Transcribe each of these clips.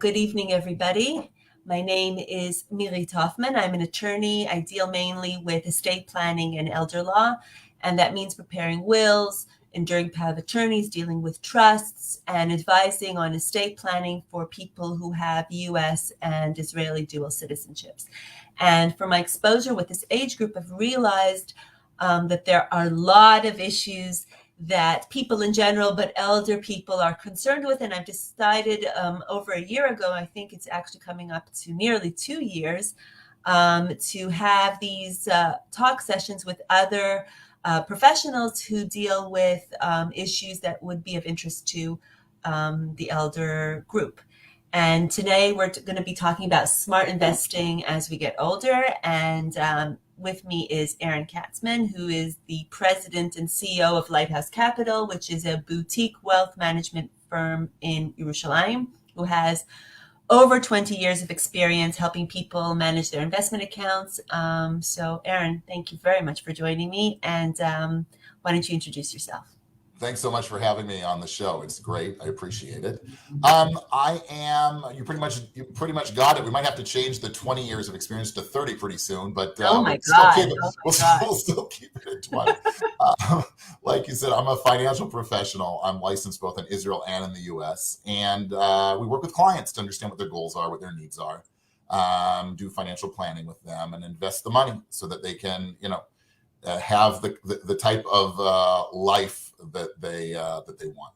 Good evening, everybody. My name is Mirit Hoffman. I'm an attorney. I deal mainly with estate planning and elder law, and that means preparing wills, enduring power of attorneys, dealing with trusts, and advising on estate planning for people who have U.S. and Israeli dual citizenships. And for my exposure with this age group, I've realized that there are a lot of issues that people in general, but elder people are concerned with. And I've decided over a year ago, I think it's actually coming up to nearly 2 years, to have these talk sessions with other professionals who deal with issues that would be of interest to the elder group. And today we're going to be talking about smart investing as we get older. And with me is Aaron Katzman, who is the president and CEO of Lighthouse Capital, which is a boutique wealth management firm in Yerushalayim, who has over 20 years of experience helping people manage their investment accounts. So Aaron, thank you very much for joining me. And why don't you introduce yourself? Thanks so much for having me on the show. It's great. I appreciate it. You pretty much got it. We might have to change the 20 years of experience to 30 pretty soon, but we'll still keep it at 20. Like you said, I'm a financial professional. I'm licensed both in Israel and in the US. And we work with clients to understand what their goals are, what their needs are, do financial planning with them and invest the money so that they can, have the type of life that they want.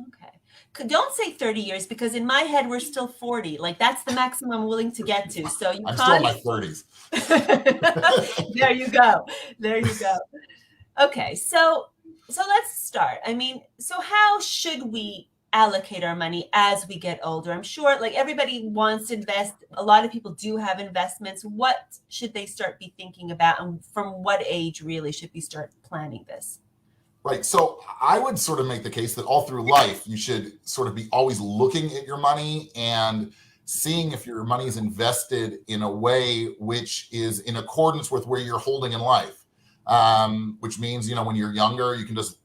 Okay. Don't say 30 years, because in my head we're still 40. Like, that's the maximum I'm willing to get to. So I'm still in my 30s. There you go. Okay, so let's start. So how should we allocate our money as we get older? I'm sure like everybody wants to invest. A lot of people do have investments. What should they start be thinking about, and from what age really should we start planning this? Right. So I would sort of make the case that all through life, you should sort of be always looking at your money and seeing if your money is invested in a way which is in accordance with where you're holding in life. Which means, when you're younger, you can just,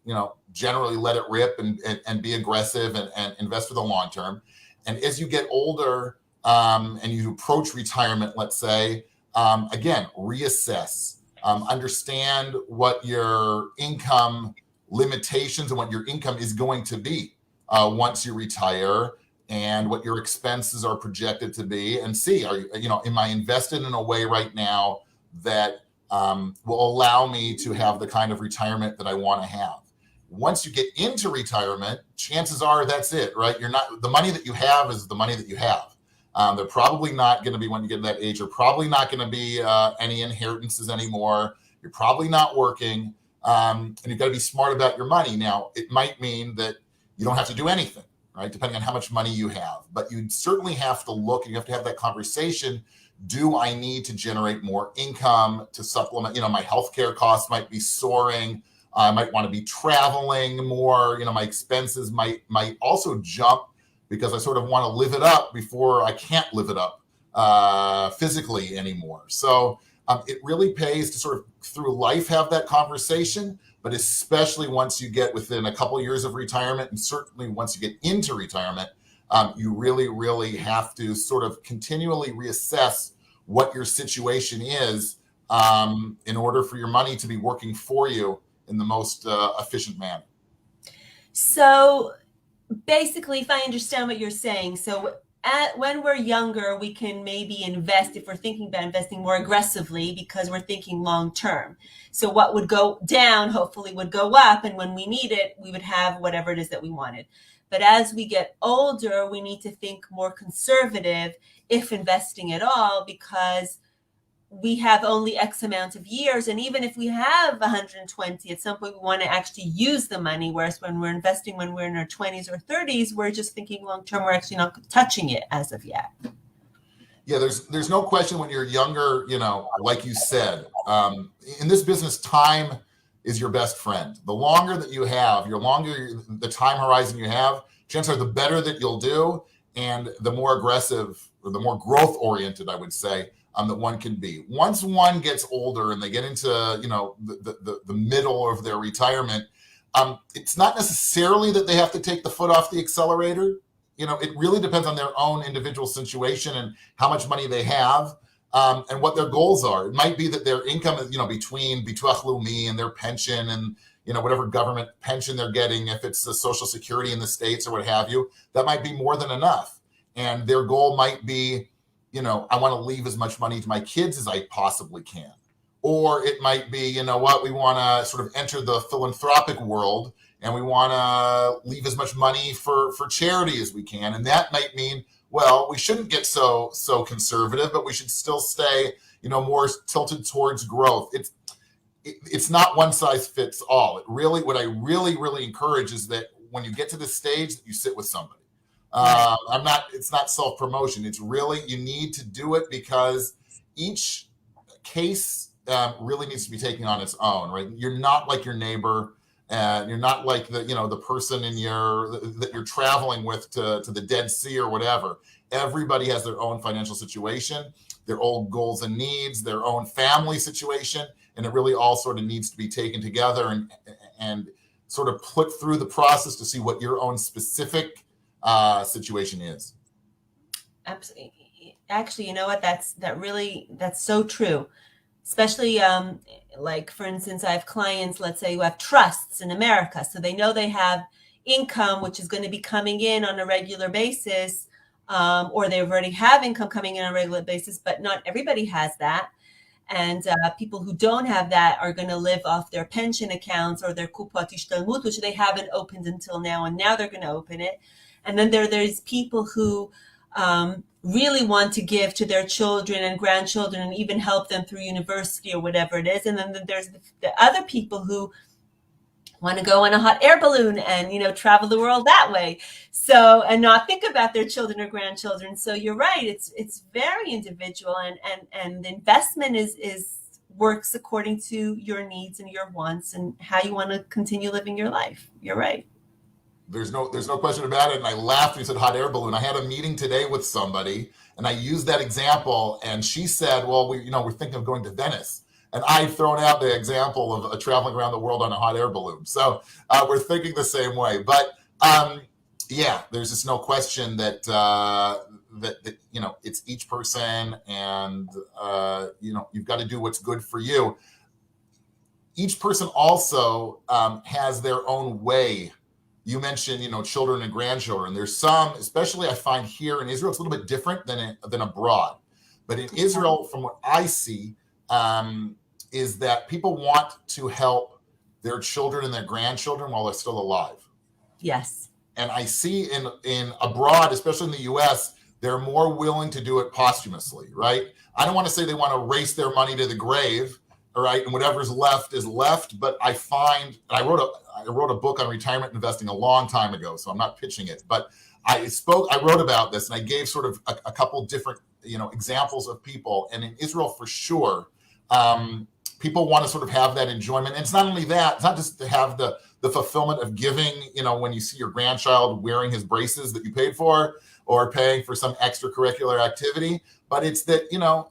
generally let it rip and be aggressive and invest for the long term. And as you get older and you approach retirement, let's say, again, reassess, understand what your income limitations and what your income is going to be once you retire, and what your expenses are projected to be, and see, am I invested in a way right now that will allow me to have the kind of retirement that I want to have. Once you get into retirement, chances are that's it, right? The money that you have is the money that you have. They're probably not going to be, when you get to that age, you're probably not going to be any inheritances anymore. You're probably not working. And you've got to be smart about your money. Now, it might mean that you don't have to do anything, right? Depending on how much money you have. But you certainly have to look, and you have to have that conversation. Do I need to generate more income to supplement? My healthcare costs might be soaring. I might want to be traveling more. My expenses might also jump because I sort of want to live it up before I can't live it up physically anymore. So it really pays to sort of through life have that conversation, but especially once you get within a couple of years of retirement, and certainly once you get into retirement, you really, really have to sort of continually reassess what your situation is in order for your money to be working for you in the most efficient manner. So basically, if I understand what you're saying, so when we're younger, we can maybe invest, if we're thinking about investing, more aggressively because we're thinking long term. So what would go down hopefully would go up, and when we need it, we would have whatever it is that we wanted. But as we get older, we need to think more conservative, if investing at all, because we have only X amount of years. And even if we have 120, at some point we want to actually use the money. Whereas when we're investing, when we're in our 20s or 30s, we're just thinking long term. We're actually not touching it as of yet. Yeah, there's no question when you're younger, like you said, in this business, time is your best friend. The longer that you have, the time horizon you have, chances are the better that you'll do, and the more aggressive, or the more growth oriented, I would say, that one can be. Once one gets older and they get into the middle of their retirement, it's not necessarily that they have to take the foot off the accelerator. it really depends on their own individual situation and how much money they have, and what their goals are. It might be that their income is, between Bituach Leumi and their pension and, whatever government pension they're getting, if it's the Social Security in the States or what have you, that might be more than enough. And their goal might be, I want to leave as much money to my kids as I possibly can. Or it might be, we want to sort of enter the philanthropic world and we want to leave as much money for charity as we can. And that might mean, well, we shouldn't get so conservative, but we should still stay, more tilted towards growth. It's not one size fits all. What I really encourage is that when you get to this stage, that you sit with somebody. It's not self-promotion. It's really, you need to do it because each case really needs to be taken on its own, right? You're not like your neighbor, and you're not like the person that you're traveling with to the Dead Sea or whatever. Everybody has their own financial situation, their own goals and needs, their own family situation, and it really all sort of needs to be taken together and sort of put through the process to see what your own specific situation is. Absolutely. Actually, you know what? That's so true. Especially like, for instance, I have clients, let's say, who have trusts in America. So they know they have income, which is going to be coming in on a regular basis, or they already have income coming in on a regular basis, but not everybody has that. And people who don't have that are going to live off their pension accounts or their kupot ishtalmut, which they haven't opened until now, and now they're going to open it. And then there's people who really want to give to their children and grandchildren and even help them through university or whatever it is. And then there's the other people who want to go on a hot air balloon and, travel the world that way. So, and not think about their children or grandchildren. So you're right. It's very individual, and the investment works according to your needs and your wants and how you want to continue living your life. You're right. There's no question about it. And I laughed when you said hot air balloon. I had a meeting today with somebody and I used that example, and she said, well, we're thinking of going to Venice. And I'd thrown out the example of traveling around the world on a hot air balloon. So we're thinking the same way. But there's just no question that it's each person, and you've got to do what's good for you. Each person also has their own way. You mentioned, children and grandchildren. There's some, especially I find here in Israel, it's a little bit different than abroad. But in Israel, from what I see, is that people want to help their children and their grandchildren while they're still alive. Yes. And I see in abroad, especially in the US, they're more willing to do it posthumously, right? I don't want to say they want to race their money to the grave, all right, and whatever's left is left. But I find, I wrote a book on retirement investing a long time ago, so I'm not pitching it, but I wrote about this, and I gave sort of a couple different, examples of people. And in Israel, for sure, people want to sort of have that enjoyment. And it's not only that, it's not just to have the fulfillment of giving, when you see your grandchild wearing his braces that you paid for, or paying for some extracurricular activity, but it's that,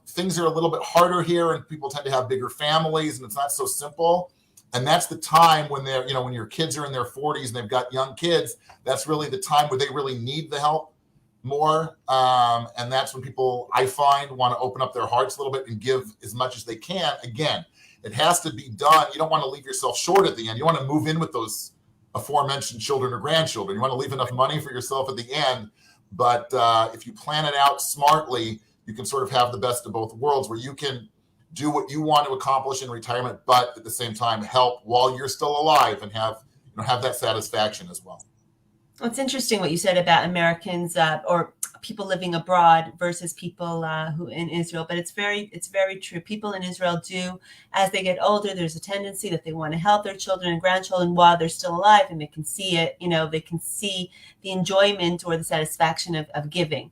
things are a little bit harder here and people tend to have bigger families and it's not so simple. And that's the time when they're, when your kids are in their 40s and they've got young kids, that's really the time where they really need the help more. And that's when people, I find, want to open up their hearts a little bit and give as much as they can. Again, it has to be done. You don't want to leave yourself short at the end. You want to move in with those aforementioned children or grandchildren. You want to leave enough money for yourself at the end. But if you plan it out smartly, you can sort of have the best of both worlds, where you can do what you want to accomplish in retirement, but at the same time help while you're still alive and have that satisfaction as well. Well, it's interesting what you said about Americans or people living abroad versus people who in Israel, but it's very true. People in Israel do, as they get older, there's a tendency that they want to help their children and grandchildren while they're still alive, and they can see it, they can see the enjoyment or the satisfaction of giving.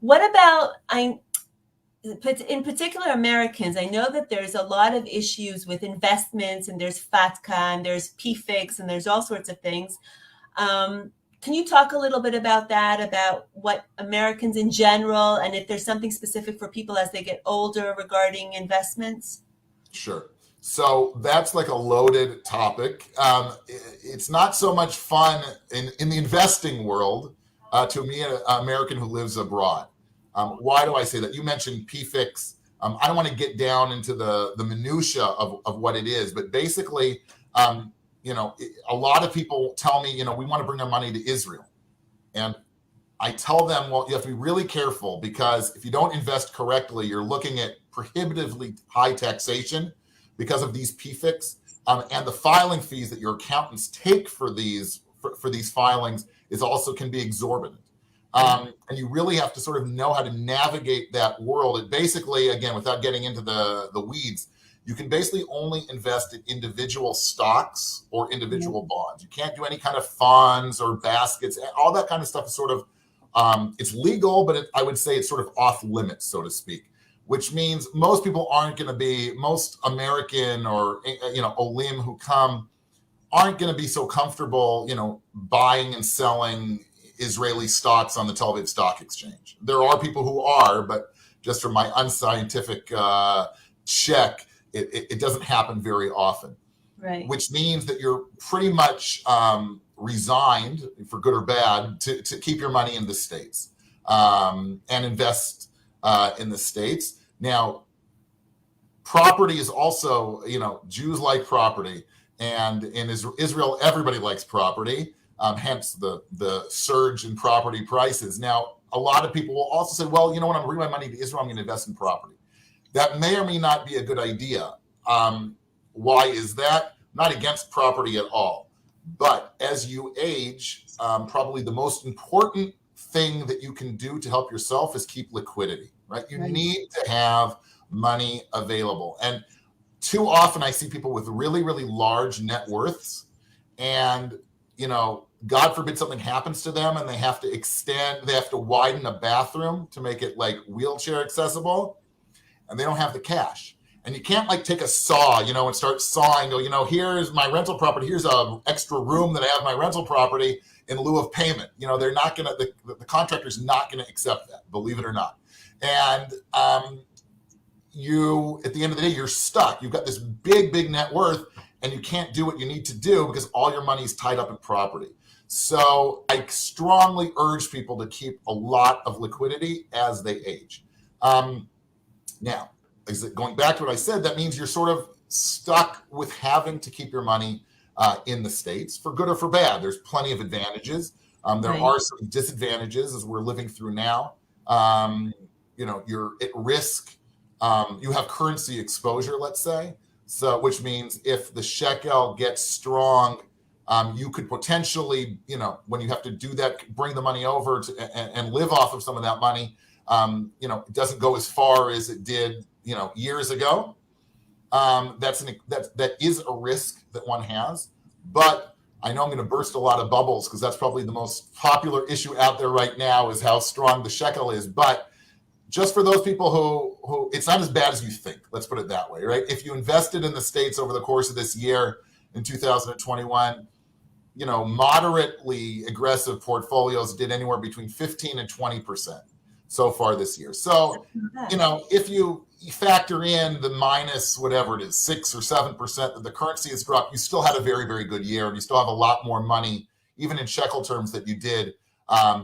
What about, in particular, Americans? I know that there's a lot of issues with investments, and there's FATCA, and there's PFICs, and there's all sorts of things. Can you talk a little bit about that, about what Americans in general, and if there's something specific for people as they get older regarding investments? Sure. So that's like a loaded topic. It's not so much fun in the investing world to me, an American who lives abroad. Why do I say that? You mentioned PFIX. I don't want to get down into the minutia of what it is, but basically, a lot of people tell me, we want to bring our money to Israel. And I tell them, well, you have to be really careful, because if you don't invest correctly, you're looking at prohibitively high taxation because of these PFICs, and the filing fees that your accountants take for these filings can be exorbitant. And you really have to sort of know how to navigate that world. It basically, again, without getting into the weeds, you can basically only invest in individual stocks or individual bonds. You can't do any kind of funds or baskets. All that kind of stuff is sort of, it's legal, but I would say it's sort of off limits, so to speak, which means most people most American or, Olim who come aren't going to be so comfortable, buying and selling Israeli stocks on the Tel Aviv Stock Exchange. There are people who are, but just from my unscientific check, it doesn't happen very often. Right. Which means that you're pretty much resigned, for good or bad, to keep your money in the States and invest in the States. Now, property is also, Jews like property, and in Israel, everybody likes property. Hence the surge in property prices. Now, a lot of people will also say, well, you know what, I'm bringing my money to Israel, I'm going to invest in property. That may or may not be a good idea. Why is that? Not against property at all. But as you age, probably the most important thing that you can do to help yourself is keep liquidity, right? You need to have money available. And too often I see people with really, really large net worths, and God forbid something happens to them and they have to widen a bathroom to make it like wheelchair accessible, and they don't have the cash. And you can't like take a saw, and start sawing, here's my rental property, here's a extra room that I have my rental property in lieu of payment. They're not going to, the contractor's not going to accept that, believe it or not. And you, at the end of the day, you're stuck. You've got this big, big net worth, and you can't do what you need to do because all your money is tied up in property. So I strongly urge people to keep a lot of liquidity as they age. Now, going back to what I said, that means you're sort of stuck with having to keep your money in the States, for good or for bad. There's plenty of advantages. There are some disadvantages as we're living through now. You're at risk. You have currency exposure, let's say. So, which means if the shekel gets strong, you could potentially, when you have to do that, bring the money over and live off of some of that money, it doesn't go as far as it did, years ago. That is a risk that one has. But I know I'm going to burst a lot of bubbles, because that's probably the most popular issue out there right now, is how strong the shekel is. But just for those people who it's not as bad as you think, let's put it that way, right? If you invested in the States over the course of this year in 2021, moderately aggressive portfolios did anywhere between 15 and 20% so far this year. So, if you factor in the minus whatever it is, 6 or 7% that the currency has dropped, you still had a very, very good year, and you still have a lot more money, even in shekel terms, that you did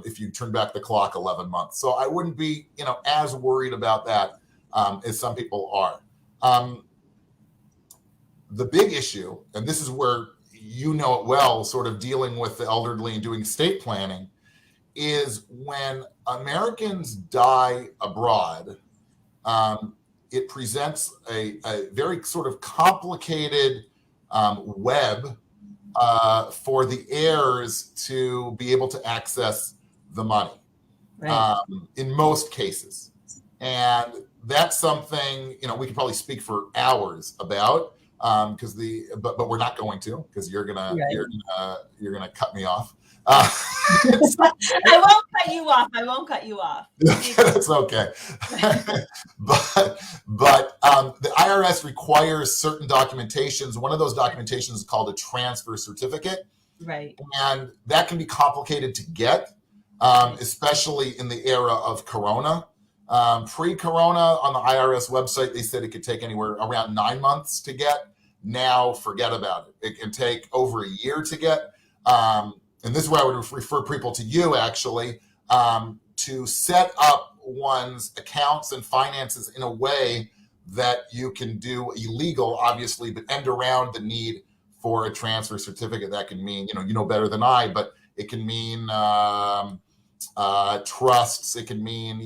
if you turn back the clock 11 months. So I wouldn't be, as worried about that as some people are. The big issue, and this is where it well, sort of dealing with the elderly and doing estate planning, is when Americans die abroad, it presents a very sort of complicated web for the heirs to be able to access the money, in most cases. And that's something, we could probably speak for hours about, but we're not going to, because you're gonna cut me off. I won't cut you off. That's okay. but the IRS requires certain documentations. One of those documentations is called a transfer certificate. Right. And that can be complicated to get, especially in the era of Corona. Pre-Corona, on the IRS website, they said it could take anywhere around 9 months to get. Now, forget about it. It can take over a year to get. and this is where I would refer people to you actually, to set up one's accounts and finances in a way that you can do illegal, obviously, but end around the need for a transfer certificate. That can mean, you know better than I, but it can mean trusts. It can mean,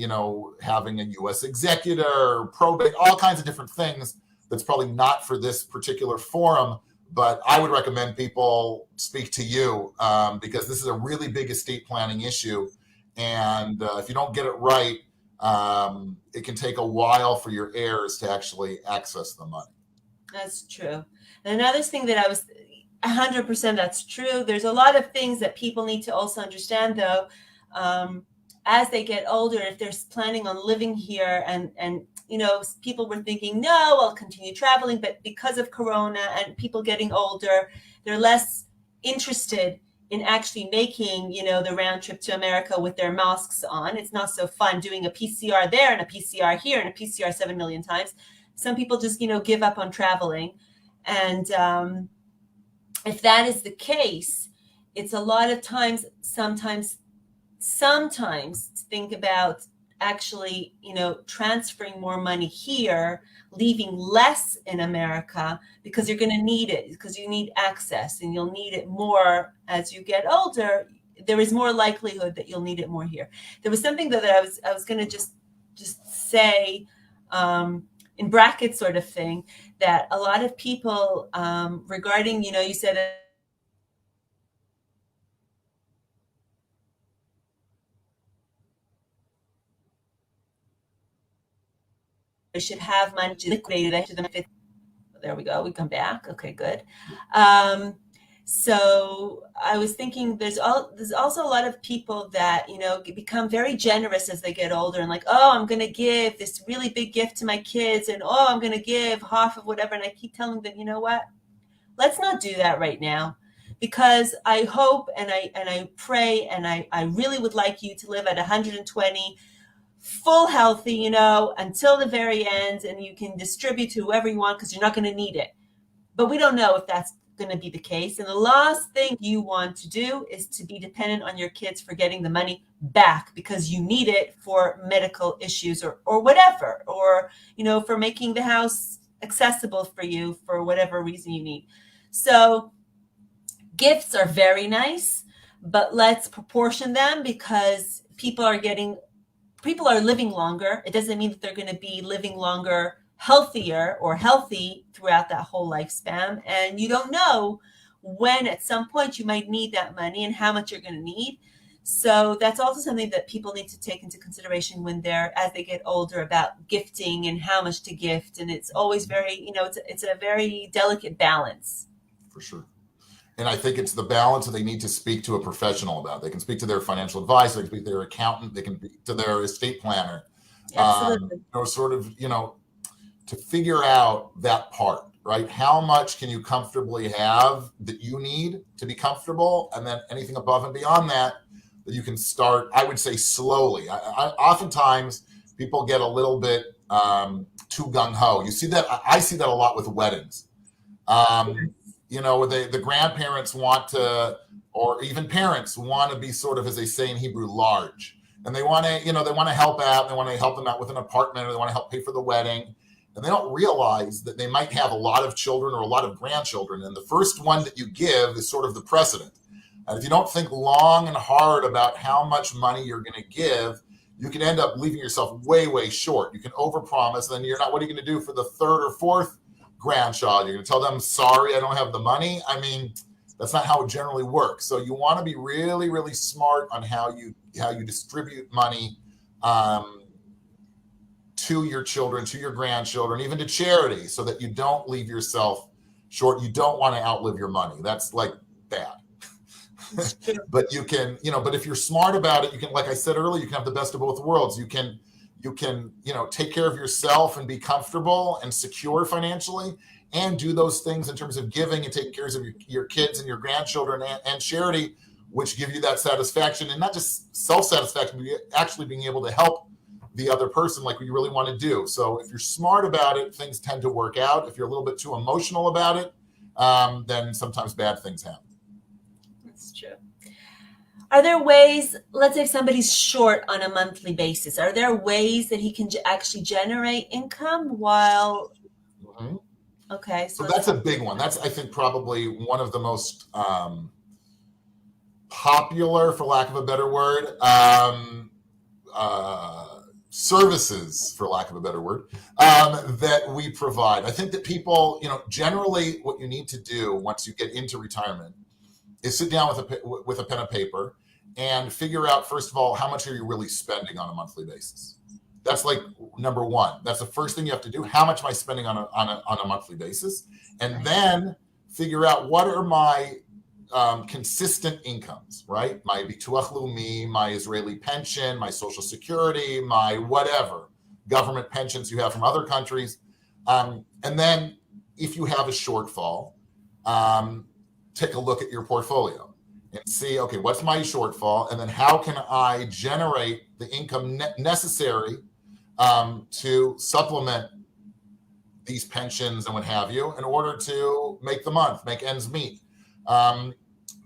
having a U.S. executor, probate, all kinds of different things. That's probably not for this particular forum, but I would recommend people speak to you because this is a really big estate planning issue. And if you don't get it right, it can take a while for your heirs to actually access the money. That's true. And another thing that I was 100% that's true. There's a lot of things that people need to also understand, though, as they get older, if they're planning on living here and people were thinking, no, I'll continue traveling. But because of Corona and people getting older, they're less interested in actually making, the round trip to America with their masks on. It's not so fun doing a PCR there and a PCR here and a PCR 7 million times. Some people just, give up on traveling. And if that is the case, it's a lot of times, sometimes think about actually, transferring more money here, leaving less in America because you're going to need it, because you need access and you'll need it more as you get older. There is more likelihood that you'll need it more here. There was something that I was going to just say in brackets sort of thing, that a lot of people regarding, you said should have money liquidated after the fifth. There we go. We come back. Okay, good. So I was thinking there's also a lot of people that, become very generous as they get older and like, oh, I'm going to give this really big gift to my kids and, oh, I'm going to give half of whatever. And I keep telling them, you know what? Let's not do that right now, because I hope and I pray and I really would like you to live at 120 full healthy, until the very end, and you can distribute to whoever you want because you're not going to need it. But we don't know if that's going to be the case. And the last thing you want to do is to be dependent on your kids for getting the money back because you need it for medical issues or whatever, or, for making the house accessible for you for whatever reason you need. So gifts are very nice, but let's proportion them because people are living longer. It doesn't mean that they're going to be living longer, healthier or healthy throughout that whole lifespan. And you don't know when at some point you might need that money and how much you're going to need. So that's also something that people need to take into consideration when as they get older, about gifting and how much to gift. And it's always very, it's a very delicate balance. For sure. And I think it's the balance that they need to speak to a professional about. They can speak to their financial advisor, they can speak to their accountant, they can speak to their estate planner. Absolutely. To figure out that part, right? How much can you comfortably have that you need to be comfortable? And then anything above and beyond that you can start, I would say, slowly. I oftentimes people get a little bit too gung-ho. You see that, I see that a lot with weddings. The grandparents want to, or even parents want to be sort of, as they say in Hebrew, large. And they want to, they want to help out. They want to help them out with an apartment, or they want to help pay for the wedding. And they don't realize that they might have a lot of children or a lot of grandchildren. And the first one that you give is sort of the precedent. And if you don't think long and hard about how much money you're going to give, you can end up leaving yourself way, way short. You can overpromise, then you're not, what are you going to do for the third or fourth grandchild? You're going to tell them, sorry, I don't have the money. I mean, that's not how it generally works. So you want to be really, really smart on how you distribute money to your children, to your grandchildren, even to charity, so that you don't leave yourself short. You don't want to outlive your money. That's like bad. But you can, but if you're smart about it, you can, like I said earlier, you can have the best of both worlds. You can, take care of yourself and be comfortable and secure financially, and do those things in terms of giving and taking care of your kids and your grandchildren and charity, which give you that satisfaction, and not just self-satisfaction, but actually being able to help the other person like you really want to do. So if you're smart about it, things tend to work out. If you're a little bit too emotional about it, then sometimes bad things happen. That's true. Are there ways, let's say if somebody's short on a monthly basis, are there ways that he can actually generate income while, okay. So that's a big one. That's, I think, probably one of the most popular, for lack of a better word, services, for lack of a better word, that we provide. I think that people, generally what you need to do once you get into retirement is sit down with a pen and paper and figure out, first of all, how much are you really spending on a monthly basis? That's like number one. That's the first thing you have to do. How much am I spending on a monthly basis? And then figure out what are my consistent incomes, right? My Bituach Leumi, my Israeli pension, my Social Security, my whatever, government pensions you have from other countries. And then if you have a shortfall, take a look at your portfolio and see, okay, what's my shortfall? And then how can I generate the income necessary to supplement these pensions and what have you in order to make the month, make ends meet.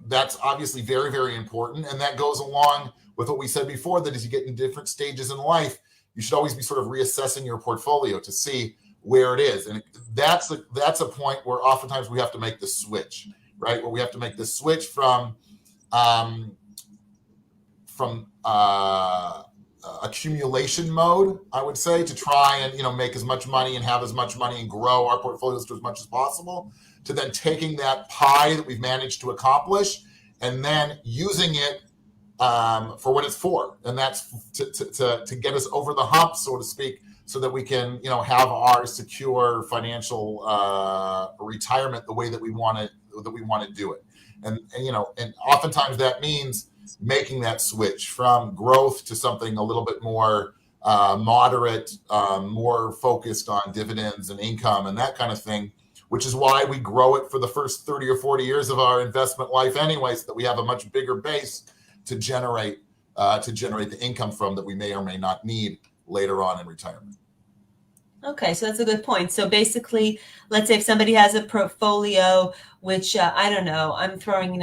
That's obviously very, very important. And that goes along with what we said before, that as you get in different stages in life, you should always be sort of reassessing your portfolio to see where it is. And that's a point where oftentimes we have to make the switch, right? Where we have to make the switch from accumulation mode, I would say, to try and make as much money and have as much money and grow our portfolios to as much as possible, to then taking that pie that we've managed to accomplish and then using it for what it's for, and that's to get us over the hump, so to speak, so that we can have our secure financial retirement the way that we want to do it, and oftentimes that means making that switch from growth to something a little bit more moderate, more focused on dividends and income and that kind of thing, which is why we grow it for the first 30 or 40 years of our investment life anyway, so that we have a much bigger base to generate the income from that we may or may not need later on in retirement. Okay, so that's a good point. So basically, let's say if somebody has a portfolio, which I don't know, I'm throwing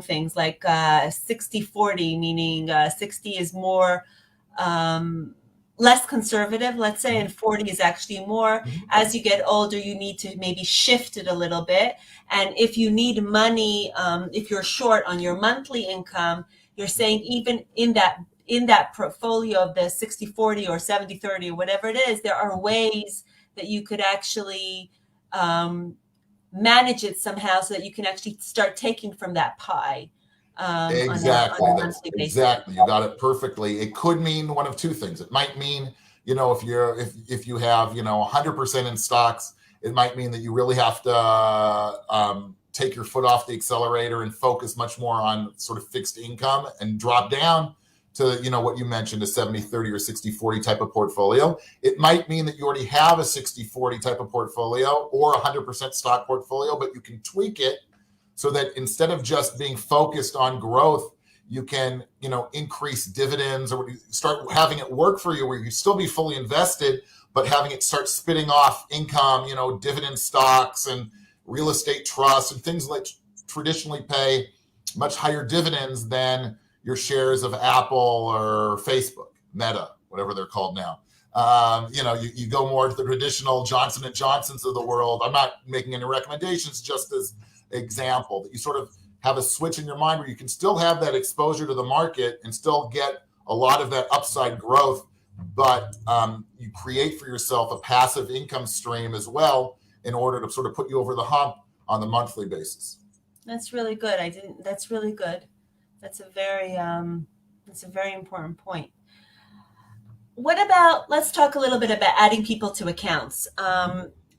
things like 60-40, meaning 60 is more less conservative, let's say, and 40 is actually more. As you get older, you need to maybe shift it a little bit. And if you need money, if you're short on your monthly income, you're saying even in that portfolio of the 60-40 or 70-30 or whatever it is, there are ways that you could actually manage it somehow so that you can actually start taking from that pie. Exactly. Exactly. You got it perfectly. It could mean one of two things. It might mean, if you have, 100% in stocks, it might mean that you really have to take your foot off the accelerator and focus much more on sort of fixed income and drop down to, what you mentioned, a 70-30 or 60-40 type of portfolio. It might mean that you already have a 60-40 type of portfolio or 100% stock portfolio, but you can tweak it so that instead of just being focused on growth, you can, increase dividends, or start having it work for you where you still be fully invested, but having it start spitting off income, dividend stocks and real estate trusts and things like traditionally pay much higher dividends than your shares of Apple or Facebook, Meta, whatever they're called now. You go more to the traditional Johnson & Johnsons of the world. I'm not making any recommendations, just as example, that you sort of have a switch in your mind where you can still have that exposure to the market and still get a lot of that upside growth, but you create for yourself a passive income stream as well in order to sort of put you over the hump on the monthly basis. That's really good. That's really good. That's a very important point. What about, let's talk a little bit about adding people to accounts.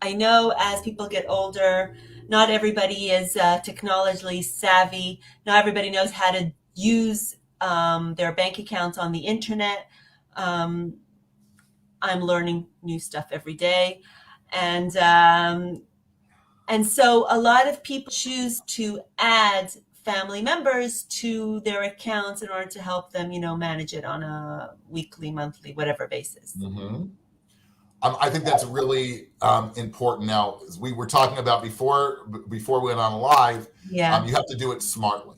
I know as people get older, not everybody is technologically savvy. Not everybody knows how to use their bank accounts on the internet. I'm learning new stuff every day. And so a lot of people choose to add family members to their accounts in order to help them, manage it on a weekly, monthly, whatever basis. Mm-hmm. I think that's really important. Now, as we were talking about before we went on live, yeah. You have to do it smartly.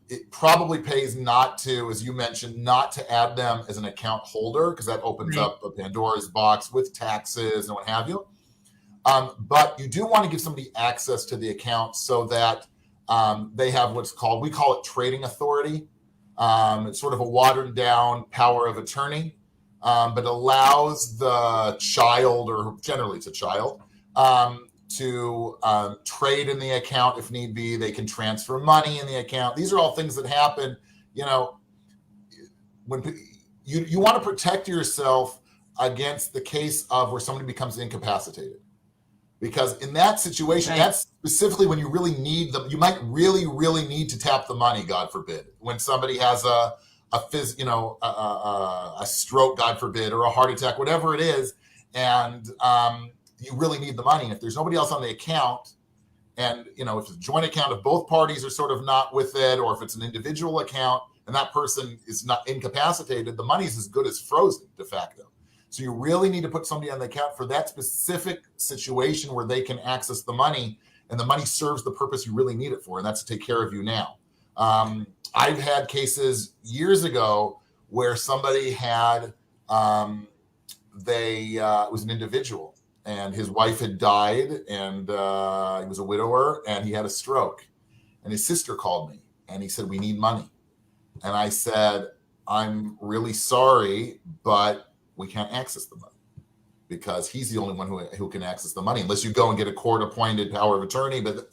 It probably pays not to, as you mentioned, not to add them as an account holder, because that opens up a Pandora's box with taxes and what have you. But you do want to give somebody access to the account so that they have what's called, we call it trading authority. It's sort of a watered down power of attorney, but allows the child, or generally it's a child, to trade in the account if need be. They can transfer money in the account. These are all things that happen, when you want to protect yourself against the case of where somebody becomes incapacitated. Because in that situation, that's specifically when you really need them. You might really, really need to tap the money, God forbid, when somebody has a stroke, God forbid, or a heart attack, whatever it is, and you really need the money. And if there's nobody else on the account, and if it's a joint account, if both parties are sort of not with it, or if it's an individual account and that person is not incapacitated, the money is as good as frozen de facto. So you really need to put somebody on the account for that specific situation where they can access the money, and the money serves the purpose you really need it for, and that's to take care of you now. I've had cases years ago where somebody had, it was an individual, and his wife had died, and he was a widower, and he had a stroke. And his sister called me, and he said, "We need money." And I said, "I'm really sorry, but we can't access the money, because he's the only one who can access the money, unless you go and get a court-appointed power of attorney." But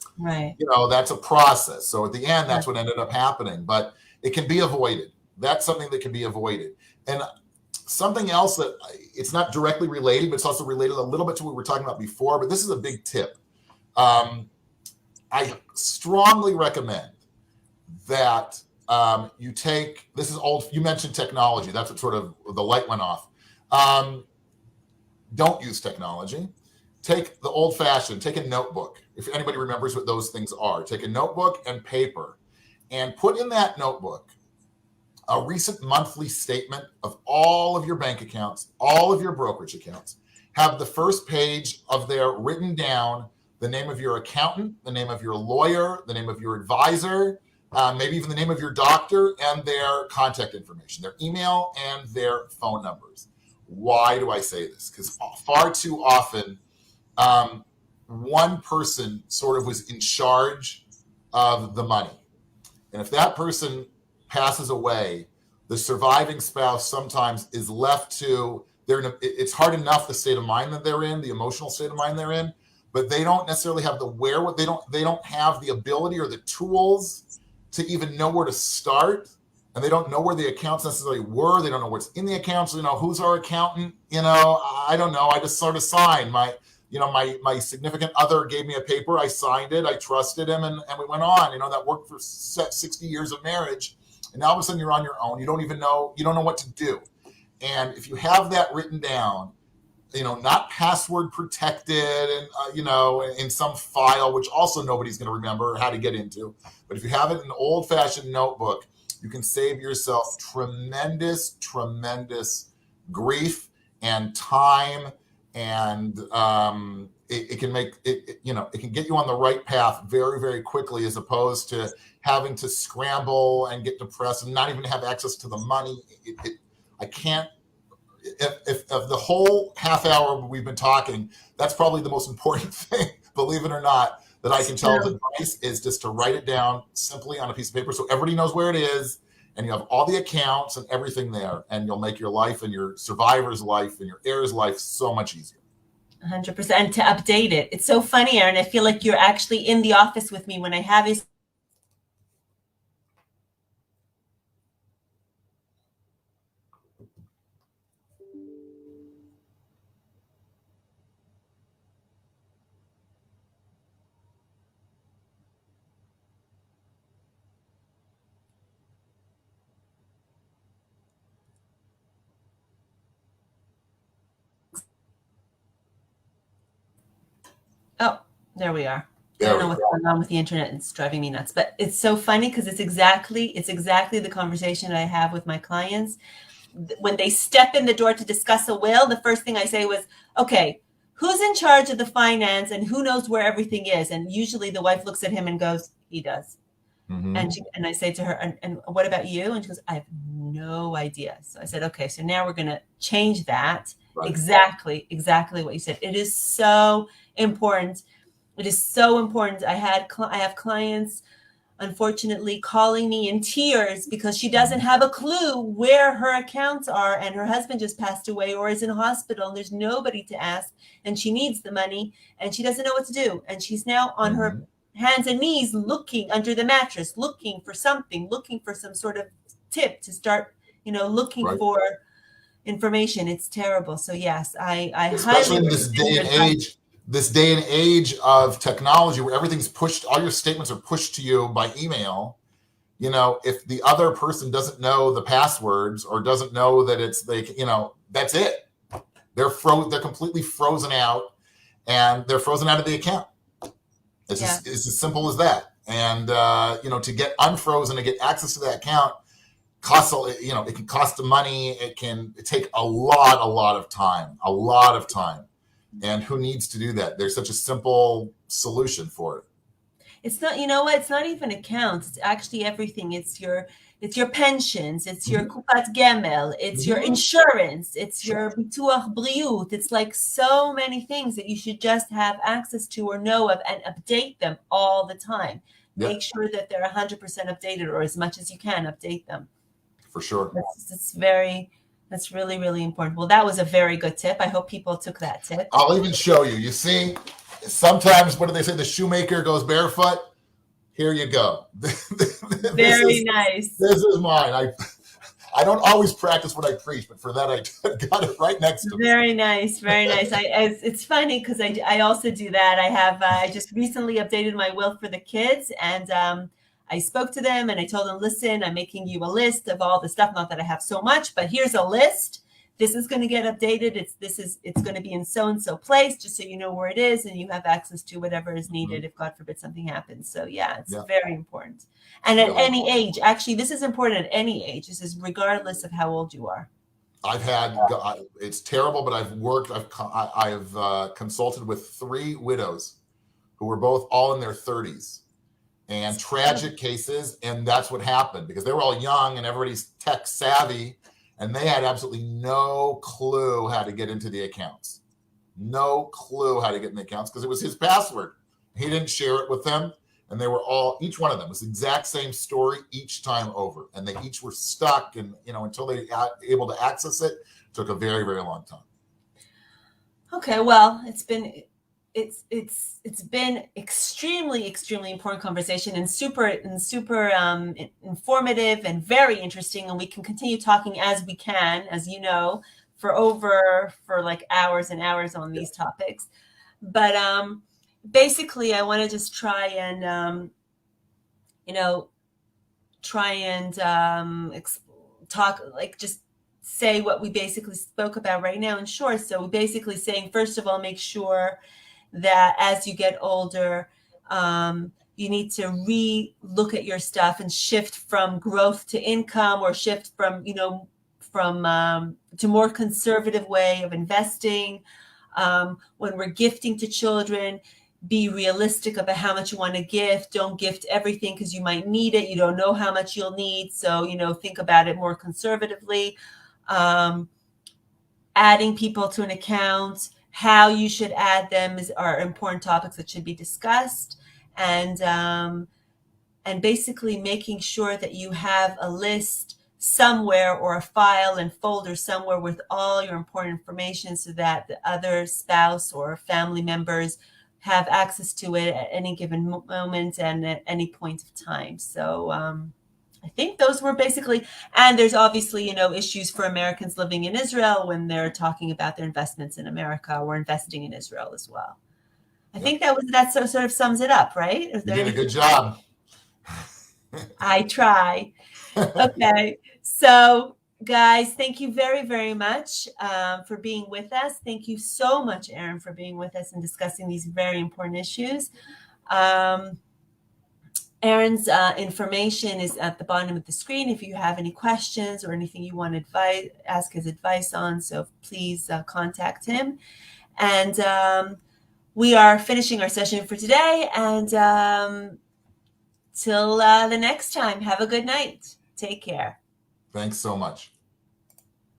that's a process. So at the end, that's what ended up happening. But it can be avoided. That's something that can be avoided. And something else that it's not directly related, but it's also related a little bit to what we were talking about before. But this is a big tip. I strongly recommend that you take. This is old. You mentioned technology. That's what sort of the light went off. Don't use technology. Take the old-fashioned, take a notebook. If anybody remembers what those things are, take a notebook and paper, and put in that notebook a recent monthly statement of all of your bank accounts, all of your brokerage accounts. Have the first page of there written down the name of your accountant, the name of your lawyer, the name of your advisor, maybe even the name of your doctor, and their contact information, their email and their phone numbers. Why do I say this? Because far too often, one person sort of was in charge of the money. And if that person passes away, the surviving spouse sometimes is left to, it's hard enough the state of mind that they're in, the emotional state of mind they're in, but they don't necessarily have the wherewithal, they don't have the ability or the tools to even know where to start. And they don't know where the accounts necessarily were. They don't know what's in the accounts. Who's our accountant? I don't know. I just sort of signed. My significant other gave me a paper. I signed it. I trusted him, and we went on. That worked for 60 years of marriage. And now all of a sudden you're on your own. You don't know what to do. And if you have that written down, not password protected and, in some file, which also nobody's going to remember how to get into. But if you have it in an old-fashioned notebook, you can save yourself tremendous, tremendous grief and time, and it can make it. It can get you on the right path very, very quickly, as opposed to having to scramble and get depressed and not even have access to the money. I can't. If the whole half hour we've been talking, that's probably the most important thing, believe it or not, that I can tell as advice, is just to write it down simply on a piece of paper so everybody knows where it is, and you have all the accounts and everything there, and you'll make your life and your survivor's life and your heir's life so much easier. 100%. And to update it. It's so funny, Aaron. I feel like you're actually in the office with me when I have these. Oh, there we are. I don't know what's going on with the internet. It's driving me nuts. But it's so funny because it's exactly the conversation I have with my clients. When they step in the door to discuss a will, the first thing I say was, okay, who's in charge of the finance and who knows where everything is? And usually the wife looks at him and goes, he does. Mm-hmm. And I say to her, and what about you? And she goes, I have no idea. So I said, okay, so now we're going to change that. Right. Exactly what you said. It is so important. It is so important. I have clients, unfortunately, calling me in tears because she doesn't have a clue where her accounts are, and her husband just passed away or is in hospital, and there's nobody to ask, and she needs the money, and she doesn't know what to do. And she's now on her hands and knees looking under the mattress, looking for something, looking for some sort of tip to start, looking for information. It's terrible. So yes, I especially highly in this day and age of technology where everything's pushed, all your statements are pushed to you by email. If the other person doesn't know the passwords or doesn't know that it's that's it. They're completely frozen out, and they're frozen out of the account. It's as simple as that. And to get unfrozen, to get access to that account costs, it can cost the money. It can take a lot of time. And who needs to do that? There's such a simple solution for it. It's not, it's not even accounts. It's actually everything. It's your pensions. It's your kupat gemel. It's your insurance. It's your bituach briut. It's like so many things that you should just have access to or know of and update them all the time. Yep. Make sure that they're 100% updated, or as much as you can update them. For sure. That's really, really important. Well, that was a very good tip. I hope people took that tip. I'll even show you. You see, sometimes, what do they say? The shoemaker goes barefoot. Here you go. Very nice. This is mine. I don't always practice what I preach, but for that, I got it right next to me. Very nice. Very nice. It's funny because I also do that. I just recently updated my will for the kids, and I spoke to them and I told them, listen, I'm making you a list of all the stuff. Not that I have so much, but here's a list. This is going to get updated. It's going to be in so-and-so place, just so you know where it is and you have access to whatever is needed if God forbid something happens. So it's very important. And at any age, actually, this is important at any age. This is regardless of how old you are. It's terrible, but I've consulted with 3 widows who were both all in their 30s. And tragic cases, and that's what happened because they were all young and everybody's tech savvy, and they had absolutely no clue how to get into the accounts. No clue how to get in the accounts because it was his password. He didn't share it with them, and they were each one of them was the exact same story each time over, and they each were stuck, and until they were able to access it, took a very, very long time. Okay, well, it's been extremely, extremely important conversation and super informative and very interesting. And we can continue talking as we can, as you know, for like hours and hours on these topics. But basically, I want to just try and talk, like just say what we basically spoke about right now in short. So we're basically saying, first of all, make sure that as you get older, you need to re-look at your stuff and shift from growth to income, or shift from to more conservative way of investing. When we're gifting to children, be realistic about how much you want to gift. Don't gift everything because you might need it. You don't know how much you'll need. So, think about it more conservatively. Adding people to an account, how you should add them are important topics that should be discussed, and basically making sure that you have a list somewhere or a file and folder somewhere with all your important information so that the other spouse or family members have access to it at any given moment and at any point of time. So I think those were basically, and there's obviously, issues for Americans living in Israel when they're talking about their investments in America or investing in Israel as well. I think that sort of sums it up, right? You did a good job. I try. Okay. So guys, thank you very, very much for being with us. Thank you so much, Aaron, for being with us and discussing these very important issues. Aaron's information is at the bottom of the screen if you have any questions or anything you want to ask his advice on. So please contact him. And we are finishing our session for today. And till the next time, have a good night. Take care. Thanks so much.